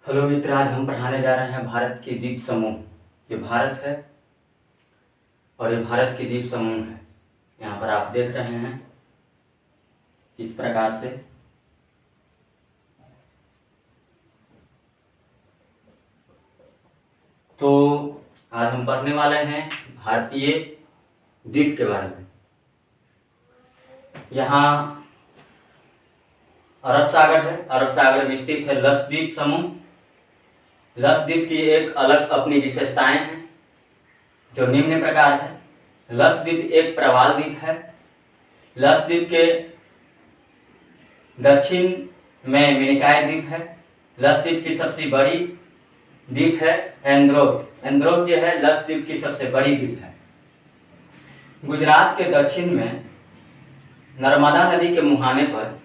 Hello मित्र, आज हम पढ़ाने जा रहे हैं भारत के द्वीप समूह। ये भारत है और ये भारत के द्वीप समूह है। यहाँ पर आप देख रहे हैं इस प्रकार से। तो आज हम पढ़ने वाले हैं भारतीय द्वीप के बारे में। यहाँ अरब सागर है, अरब सागर में स्थित है लक्षद्वीप समूह। लक्षद्वीप की एक अलग अपनी विशेषताएं हैं जो निम्न प्रकार है। लक्षद्वीप एक प्रवाल द्वीप है। लक्षद्वीप के दक्षिण में मिनिकॉय द्वीप है। लक्षद्वीप की सबसे बड़ी द्वीप है एंद्रोथ। एंद्रोथ जो है लक्षद्वीप की सबसे बड़ी द्वीप है। गुजरात के दक्षिण में नर्मदा नदी के मुहाने पर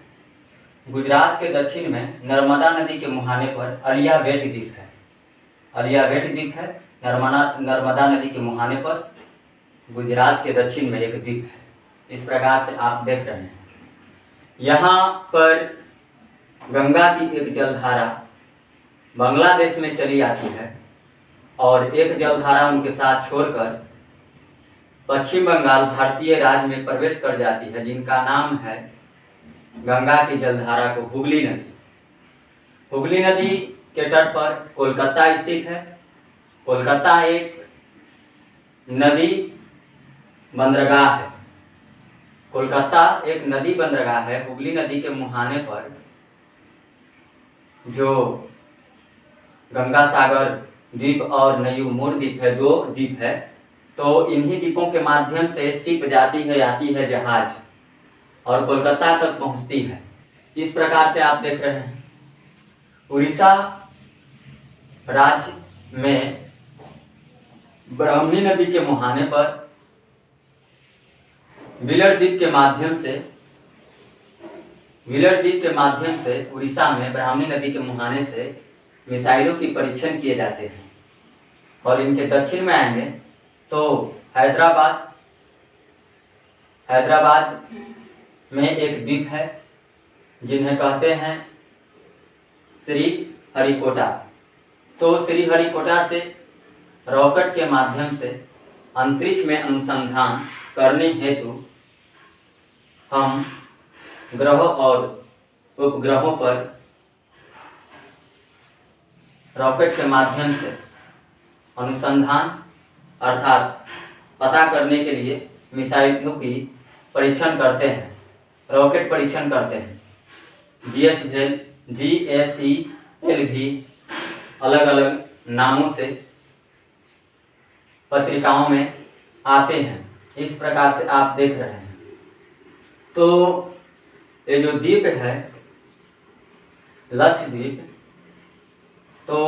गुजरात के दक्षिण में नर्मदा नदी के मुहाने पर आर्यावेट द्वीप है। आर्यावेट द्वीप है नर्मदा नदी के मुहाने पर गुजरात के दक्षिण में एक द्वीप है। इस प्रकार से आप देख रहे हैं। यहाँ पर गंगा की एक जलधारा बांग्लादेश में चली आती है और एक जलधारा उनके साथ छोड़कर पश्चिम बंगाल भारतीय राज्य में प्रवेश कर जाती है, जिनका नाम है गंगा की जलधारा को हुगली नदी। हुगली नदी के तट पर कोलकाता स्थित है। कोलकाता एक नदी बंदरगाह है। कोलकाता एक नदी बंदरगाह है। हुगली नदी के मुहाने पर जो गंगा सागर द्वीप और नयूर द्वीप है, दो द्वीप है। तो इन्हीं द्वीपों के माध्यम से शिप जाती है, आती है जहाज और कोलकाता तक पहुंचती है। इस प्रकार से आप देख रहे हैं। उड़ीसा राज्य में ब्राह्मणी नदी के मुहाने पर व्हीलर द्वीप के माध्यम से उड़ीसा में ब्राह्मणी नदी के मुहाने से मिसाइलों की परीक्षण किए जाते हैं। और इनके दक्षिण में आएंगे तो हैदराबाद में एक द्वीप है जिन्हें कहते हैं श्रीहरिकोटा। तो श्रीहरिकोटा से रॉकेट के माध्यम से अंतरिक्ष में अनुसंधान करने हेतु हम ग्रहों और उपग्रहों पर रॉकेट के माध्यम से अनुसंधान अर्थात पता करने के लिए मिसाइलों की परीक्षण करते हैं, रॉकेट परीक्षण करते हैं। GSEL भी अलग अलग नामों से पत्रिकाओं में आते हैं। इस प्रकार से आप देख रहे हैं। तो ये जो द्वीप है लक्षद्वीप, तो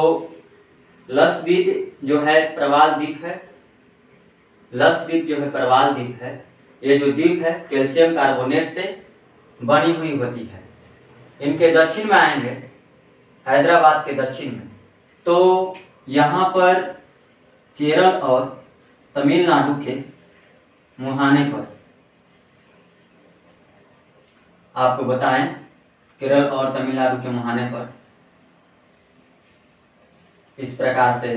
लक्षद्वीप जो है प्रवाल द्वीप है। लक्षद्वीप जो है प्रवाल द्वीप है। ये जो द्वीप है कैल्शियम कार्बोनेट से बनी हुई होती है। इनके दक्षिण में आएंगे, हैदराबाद के दक्षिण में, तो यहाँ पर केरल और तमिलनाडु के मुहाने पर आपको बताएं, केरल और तमिलनाडु के मुहाने पर इस प्रकार से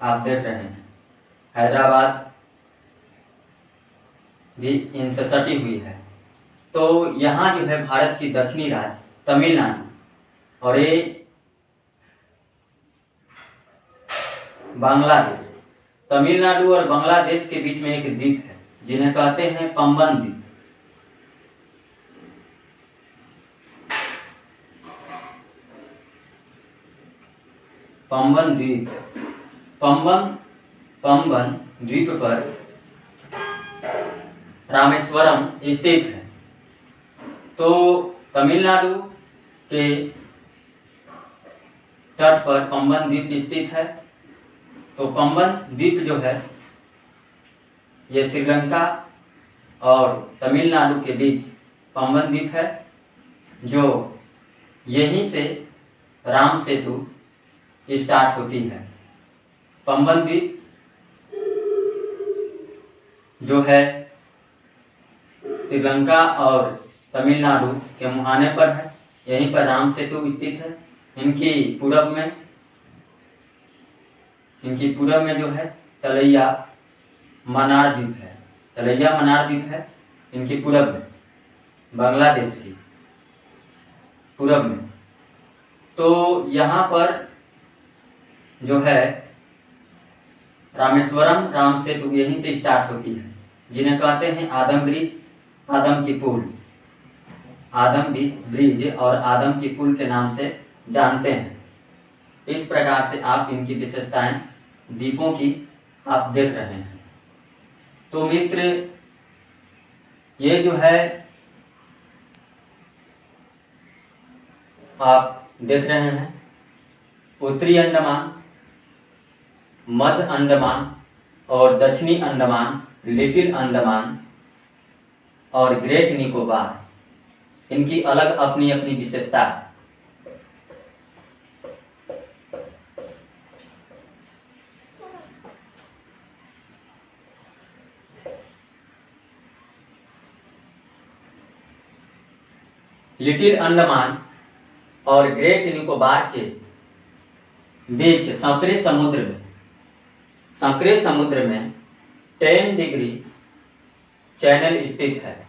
आप देख रहे हैं। हैदराबाद भी इनसे सटी हुई है। तो यहाँ जो है भारत की दक्षिणी राज्य तमिलनाडु और ये बांग्लादेश, तमिलनाडु और बांग्लादेश के बीच में एक द्वीप है जिन्हें कहते हैं पंबन द्वीप। पंबन द्वीप, पंबन द्वीप पर रामेश्वरम स्थित है। तो तमिलनाडु के तट पर पंबन द्वीप स्थित है। तो पंबन द्वीप जो है ये श्रीलंका और तमिलनाडु के बीच पंबन द्वीप है, जो यहीं से राम सेतु स्टार्ट होती है। पंबन द्वीप जो है श्रीलंका और तमिलनाडु के मुहाने पर है। यहीं पर राम सेतु स्थित है। इनकी पूरब में जो है तलैया मन्नार द्वीप है। तलैया मन्नार द्वीप है इनकी पूरब में, बांग्लादेश की पूरब में। तो यहाँ पर जो है रामेश्वरम राम सेतु यहीं से स्टार्ट होती है, जिन्हें कहते हैं आदम ब्रिज, आदम की पुल, आदम ब्रिज और आदम की पुल के नाम से जानते हैं। इस प्रकार से आप इनकी विशेषताएं द्वीपों की आप देख रहे हैं। तो मित्र, ये जो है आप देख रहे हैं उत्तरी अंडमान, मध्य अंडमान और दक्षिणी अंडमान, लिटिल अंडमान और ग्रेट निकोबार, इनकी अलग अपनी अपनी विशेषता है। लिटिल अंडमान और ग्रेट निकोबार के बीच संकरे समुद्र में 10 डिग्री चैनल स्थित है।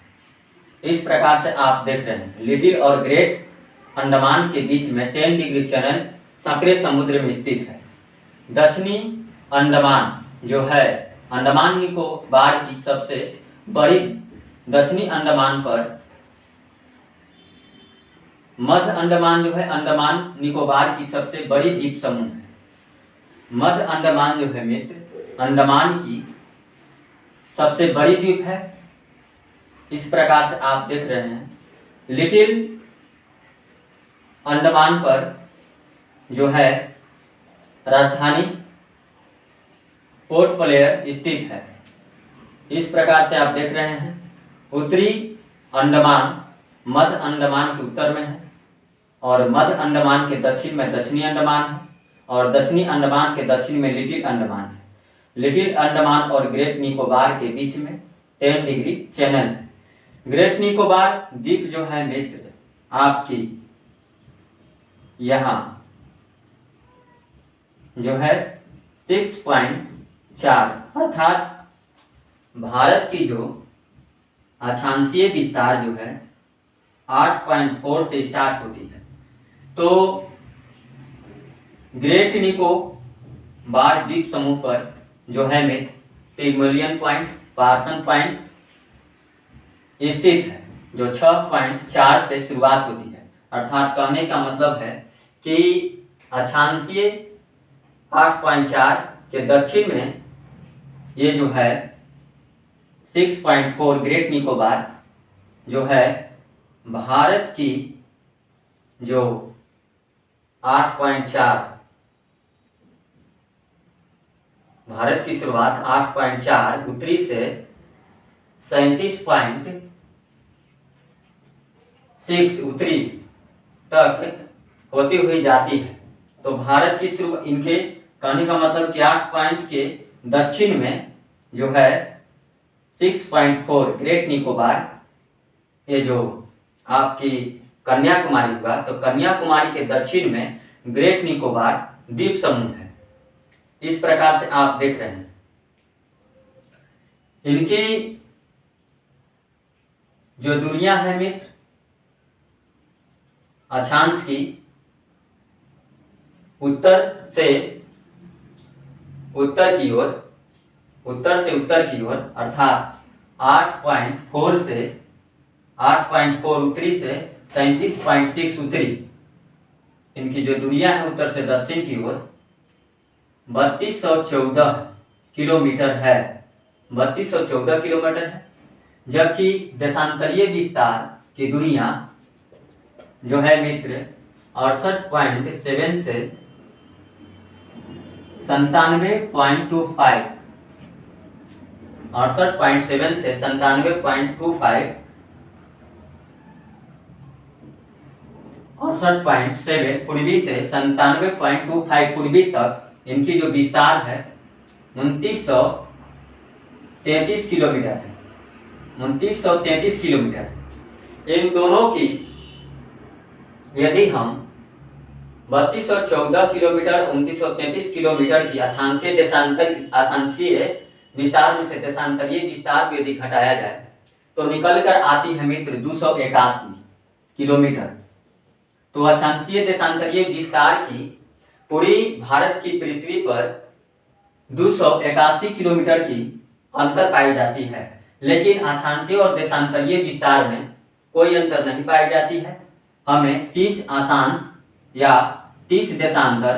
इस प्रकार से आप देख रहे हैं लिटिल और ग्रेट अंडमान के बीच में 10 डिग्री चैनल संकरे समुद्र में स्थित है। दक्षिणी अंडमान जो है अंडमान निकोबार की सबसे बड़ी, दक्षिणी अंडमान पर मध्य अंडमान जो है अंडमान निकोबार की सबसे बड़ी द्वीप समूह है। मध्य अंडमान जो है मित्र अंडमान की सबसे बड़ी द्वीप है। इस प्रकार से आप देख रहे हैं लिटिल अंडमान पर जो है राजधानी पोर्ट ब्लेयर स्थित है। इस प्रकार से आप देख रहे हैं उत्तरी अंडमान मध्य अंडमान के उत्तर में है और मध्य अंडमान के दक्षिण में दक्षिणी अंडमान है और दक्षिणी अंडमान के दक्षिण में लिटिल अंडमान है। लिटिल अंडमान और ग्रेट निकोबार के बीच में 10 डिग्री चैनल है। ग्रेट निकोबार द्वीप जो है मित्र आपकी यहाँ जो है 6.4 अर्थात भारत की जो अक्षांशीय विस्तार जो है 8.4 से स्टार्ट होती है। तो ग्रेट निकोबार द्वीप समूह पर जो है मित्र पिग्मलियन पॉइंट, पार्सन पॉइंट स्थित है, जो 6.4 से शुरुआत होती है। अर्थात कहने का मतलब है कि अक्षांशीय 8.4 के दक्षिण में ये जो है 6.4 ग्रेट निकोबार जो है भारत की जो 8.4 भारत की शुरुआत 8.4 उत्तरी से 37.6 उत्तरी तक होती हुई जाती है। तो भारत की शुरुआत, इनके कहने का मतलब कि 8 पॉइंट के दक्षिण में जो है 6.4 ग्रेट निकोबार, ये जो आपकी कन्याकुमारी हुआ, तो कन्याकुमारी के दक्षिण में ग्रेट निकोबार द्वीप समूह है। इस प्रकार से आप देख रहे हैं इनकी जो दूरियां हैं मित्र अक्षांश की उत्तर से उत्तर की ओर अर्थात 8.4 से 8.4 उत्तरी से 37.6 उत्तरी, इनकी जो दूरियां हैं उत्तर से दक्षिण की ओर 3214 किलोमीटर है, 3214 किलोमीटर है। जबकि देशांतरीय विस्तार की दूरियां जो है मित्र 68.7 से 97.25, 68.7 से 97.25, 68.7 पूर्वी से 97.25 पूर्वी तक इनकी जो विस्तार है 2933 किलोमीटर है, 2933 किलोमीटर। इन दोनों की यदि हम 3214 किलोमीटर 2933 किलोमीटर की अक्षांशीय विस्तार में से देशांतरीय विस्तार को यदि घटाया जाए तो निकल कर आती है मित्र 281 किलोमीटर। तो अक्षांशीय देशांतरीय विस्तार की पूरी भारत की पृथ्वी पर 281 किलोमीटर की अंतर पाई जाती है, लेकिन अक्षांशीय और देशांतरीय विस्तार में कोई अंतर नहीं पाई जाती है। हमें 30 अक्षांश या 30 देशांतर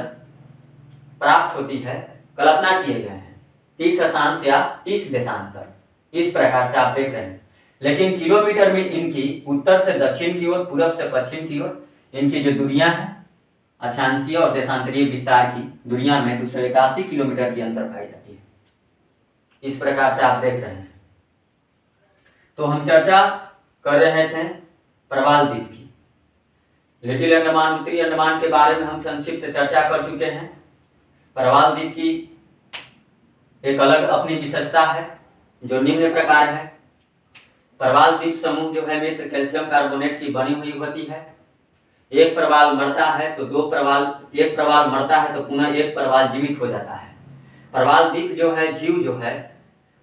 प्राप्त होती है, कल्पना किए गए हैं 30 अक्षांश या 30 देशांतर, इस प्रकार से आप देख रहे हैं। लेकिन किलोमीटर में इनकी उत्तर से दक्षिण की ओर, पूर्व से पश्चिम की ओर इनकी जो दूरियां हैं अक्षांशीय और देशांतरीय विस्तार की दूरियां में 281 किलोमीटर की अंतर पाई जाती है। इस प्रकार से आप देख रहे हैं। तो हम चर्चा कर रहे थे प्रवाल द्वीप की। लिटिल अंडमान, उत्तरी अंडमान के बारे में हम संक्षिप्त चर्चा कर चुके हैं। प्रवाल द्वीप की एक अलग अपनी विशेषता है जो निम्न प्रकार है। प्रवाल द्वीप समूह जो है मित्र कैल्शियम कार्बोनेट की बनी हुई होती है। एक प्रवाल मरता है तो एक प्रवाल मरता है तो पुनः एक प्रवाल जीवित हो जाता है। प्रवाल द्वीप जो है जीव जो है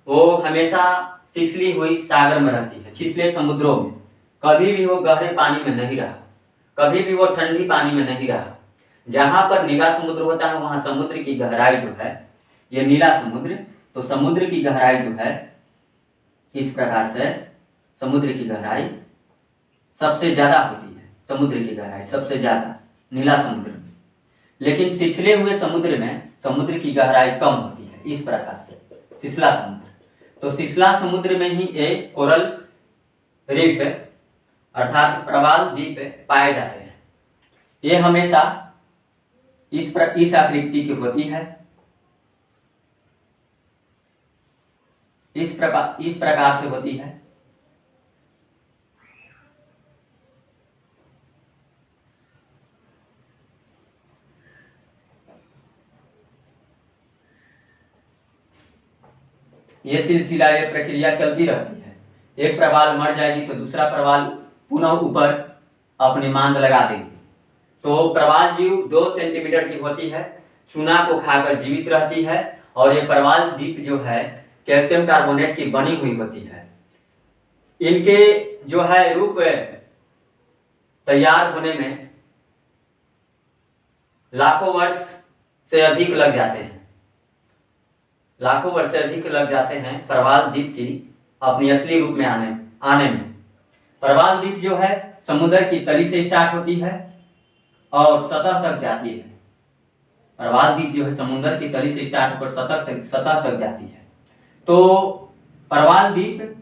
वो हमेशा छिछली हुई सागर में रहती है, छिछले समुद्रों में। कभी भी वो गहरे पानी में नहीं रहा, कभी भी वो ठंडी पानी में नहीं रहा। जहाँ पर नीला समुद्र होता है वहाँ समुद्र की गहराई जो है, ये नीला समुद्र, तो समुद्र की गहराई जो है इस प्रकार से समुद्र की गहराई सबसे ज्यादा होती है। समुद्र की गहराई सबसे ज्यादा नीला समुद्र में, लेकिन छिछले हुए समुद्र में समुद्र की गहराई कम होती है। इस प्रकार से छिछला समुद्र, तो छिछला समुद्र में ही एक कोरल रीफ अर्थात प्रवाल द्वीप पाए जाते हैं। ये हमेशा इस आकृति की होती है। इस प्रकार से होती है। ये सिलसिला, ये प्रक्रिया चलती रहती है। एक प्रवाल मर जाएगी तो दूसरा प्रवाल पुनः ऊपर अपनी मांद लगा देगी। तो प्रवाल जीव 2 सेंटीमीटर की होती है, चूना को खाकर जीवित रहती है और ये प्रवाल द्वीप जो है कैल्शियम कार्बोनेट की बनी हुई होती है। इनके जो है रूप तैयार होने में लाखों वर्ष से अधिक लग जाते हैं। लाखों वर्ष से अधिक लग जाते हैं प्रवाल द्वीप की अपनी असली रूप में आने में। प्रवाल द्वीप जो है समुद्र की तली से स्टार्ट होती है और सतह तक जाती है। प्रवाल द्वीप जो है समुद्र की तली से स्टार्ट होकर सतह तक जाती है। तो प्रवाल द्वीप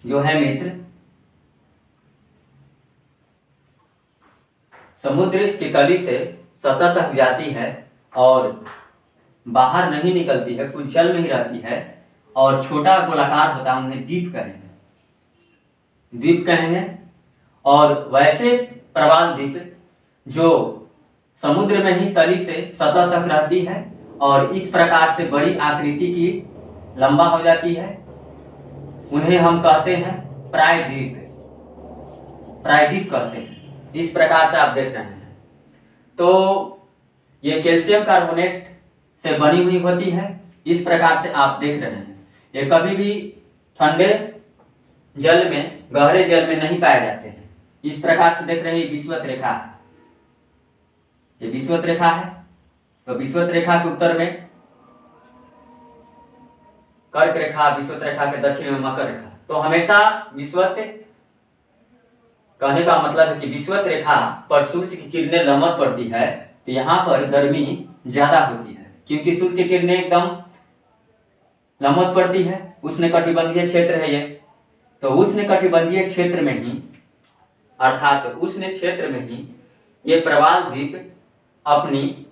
जो है मित्र समुद्र की तली से सतह तक जाती है और बाहर नहीं निकलती है, कुछ जल में ही रहती है और छोटा गोलाकार होता है, उन्हें द्वीप कहेंगे। और वैसे प्रवाल द्वीप जो समुद्र में ही तली से सतह तक रहती है और इस प्रकार से बड़ी आकृति की लंबा हो जाती है, उन्हें हम कहते हैं प्रायद्वीप कहते हैं। इस प्रकार से आप देख रहे हैं। तो ये कैल्शियम कार्बोनेट से बनी हुई होती है। इस प्रकार से आप देख रहे हैं। ये कभी भी ठंडे जल में, गहरे जल में नहीं पाए जाते हैं। इस प्रकार से देख रहे हैं, ये विषुवत रेखा है। ये विषुवत रेखा है। तो विषुवत रेखा के उत्तर में कर्क रेखा, विषुवत रेखा के दक्षिण में मकर रेखा। तो हमेशा विषुवत कहने का मतलब है कि विषुवत रेखा पर सूर्य की किरणें लंबवत पड़ती है तो यहाँ पर गर्मी ज्यादा होती है, क्योंकि सूर्य की किरणें एकदम लंबवत पड़ती है। उष्णकटिबंधीय क्षेत्र है ये। तो उष्णकटिबंधीय क्षेत्र में ही, अर्थात उष्ण क्षेत्र में ही ये प्रवाल द्वीप अपनी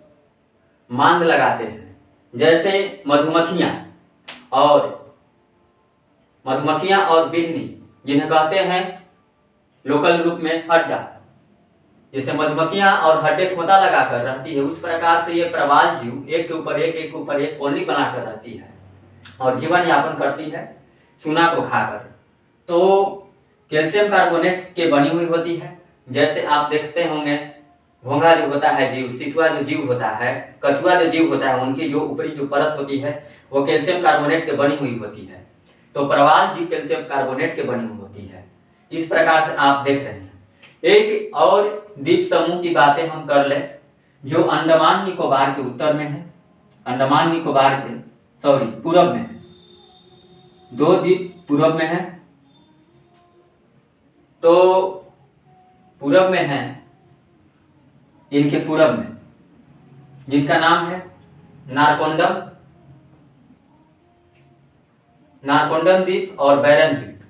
मांद लगाते हैं। जैसे मधुमक्खियां और बिल्ली, जिन्हें कहते हैं लोकल रूप में हड्डा, जैसे मधुमक्खियां और हड्डे खोता लगाकर रहती है, उस प्रकार से ये प्रवाल जीव एक के ऊपर एक कॉलोनी बनाकर रहती है और जीवन यापन करती है चूना को खाकर। तो कैल्शियम कार्बोनेट के बनी हुई होती है। जैसे आप देखते होंगे घोंघा जो होता है जीव, सिथुआ जो जीव होता है, कछुआ जो जीव होता है, उनकी जो ऊपरी जो परत होती है वो कैल्शियम कार्बोनेट के बनी हुई होती है। तो प्रवाल जीव कैल्शियम कार्बोनेट के बनी हुई होती है। इस प्रकार से आप देख रहे हैं। एक और द्वीप समूह की बातें हम कर लें जो अंडमान निकोबार के उत्तर में है, अंडमान निकोबार के पूरब में है। 2 द्वीप पूरब में है, तो पूरब में है, इनके पूरब में, जिनका नाम है नारकोंडम द्वीप और बैरन द्वीप।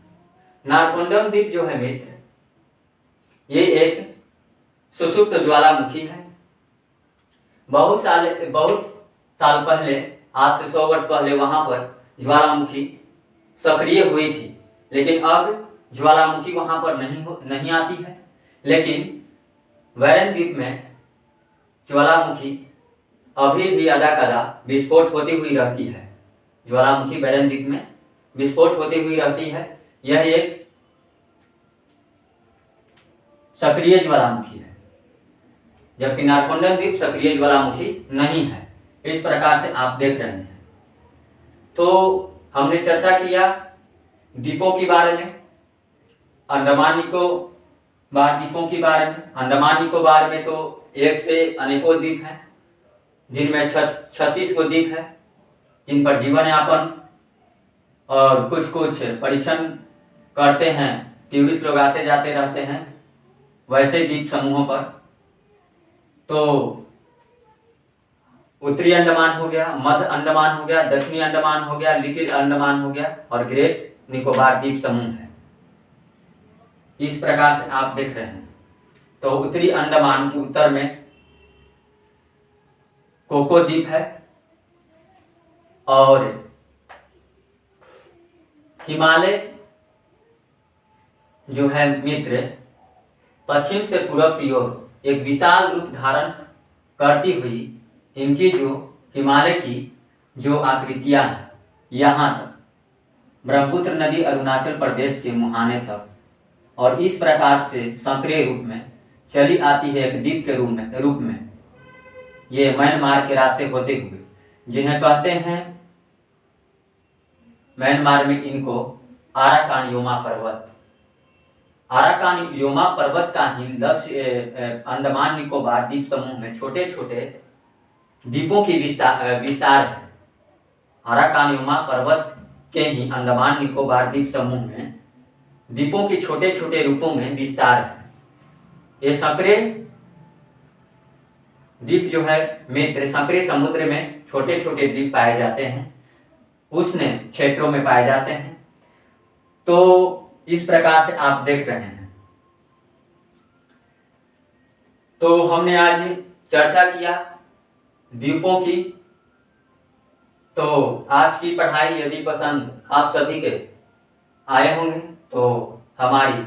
नारकोंडम द्वीप जो है मित्र, ये एक सुषुप्त ज्वालामुखी है। बहुत साल पहले, आज से 100 वर्ष पहले वहां पर ज्वालामुखी सक्रिय हुई थी, लेकिन अब ज्वालामुखी वहां पर नहीं आती है। लेकिन बैरन द्वीप में ज्वालामुखी अभी भी अदा-कदा विस्फोट होती हुई रहती है। ज्वालामुखी बैरन द्वीप में विस्फोट होती हुई रहती है। यह एक सक्रिय ज्वालामुखी है, जबकि नारकोंडम द्वीप सक्रिय ज्वालामुखी नहीं है। इस प्रकार से आप देख रहे हैं। तो हमने चर्चा किया द्वीपों के बारे में, अंडमान निकोबार द्वीपों के बारे में। अंडमान निकोबार में तो एक से अनेकों द्वीप हैं, जिनमें 36 को द्वीप है, जिन पर जीवन यापन और कुछ परीक्षण करते हैं, टूरिस्ट लोग आते जाते रहते हैं वैसे द्वीप समूहों पर। तो उत्तरी अंडमान हो गया, मध्य अंडमान हो गया, दक्षिणी अंडमान हो गया, लिटिल अंडमान हो गया और ग्रेट निकोबार द्वीप समूह है। इस प्रकार से आप देख रहे हैं। तो उत्तरी अंडमान के उत्तर में कोको द्वीप है और हिमालय जो है मित्र, पश्चिम से पूर्व की ओर एक विशाल रूप धारण करती हुई इनकी जो हिमालय की जो आकृतियां हैं, यहाँ तक ब्रह्मपुत्र नदी अरुणाचल प्रदेश के मुहाने तक, और इस प्रकार से संकरे रूप में चली आती है एक द्वीप के रूप में ये म्यांमार के रास्ते होते हुए, जिन्हें कहते हैं म्यांमार में इनको आराकान योमा पर्वत। आराकान योमा पर्वत का ही अंडमान निकोबार द्वीप समूह में छोटे छोटे द्वीपों की विस्तार है। आराकान योमा पर्वत के ही अंडमान निकोबार द्वीप समूह में द्वीपों के छोटे छोटे रूपों में विस्तार है। ये संकरे द्वीप जो है मित्र, संकरे समुद्र में छोटे छोटे द्वीप पाए जाते हैं, उष्ण क्षेत्रों में पाए जाते हैं। तो इस प्रकार से आप देख रहे हैं। तो हमने आज चर्चा किया द्वीपों की। तो आज की पढ़ाई यदि पसंद आप सभी के आए होंगे तो हमारी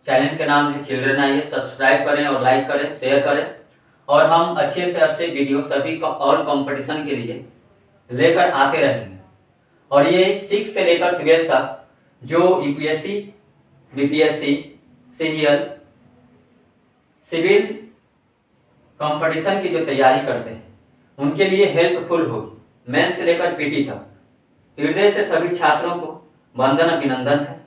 चैनल के नाम है चिल्ड्रन आईएएस, सब्सक्राइब करें और लाइक करें, शेयर करें, और हम अच्छे से अच्छे वीडियो सभी और कंपटीशन के लिए लेकर आते रहेंगे। और ये 6 से लेकर 12 तक जो UPSC, BPSC, CGL, civil competition की जो तैयारी करते हैं उनके लिए हेल्पफुल होगी। मेन से लेकर पीटी तक। हृदय से सभी छात्रों को वंदन अभिनंदन है।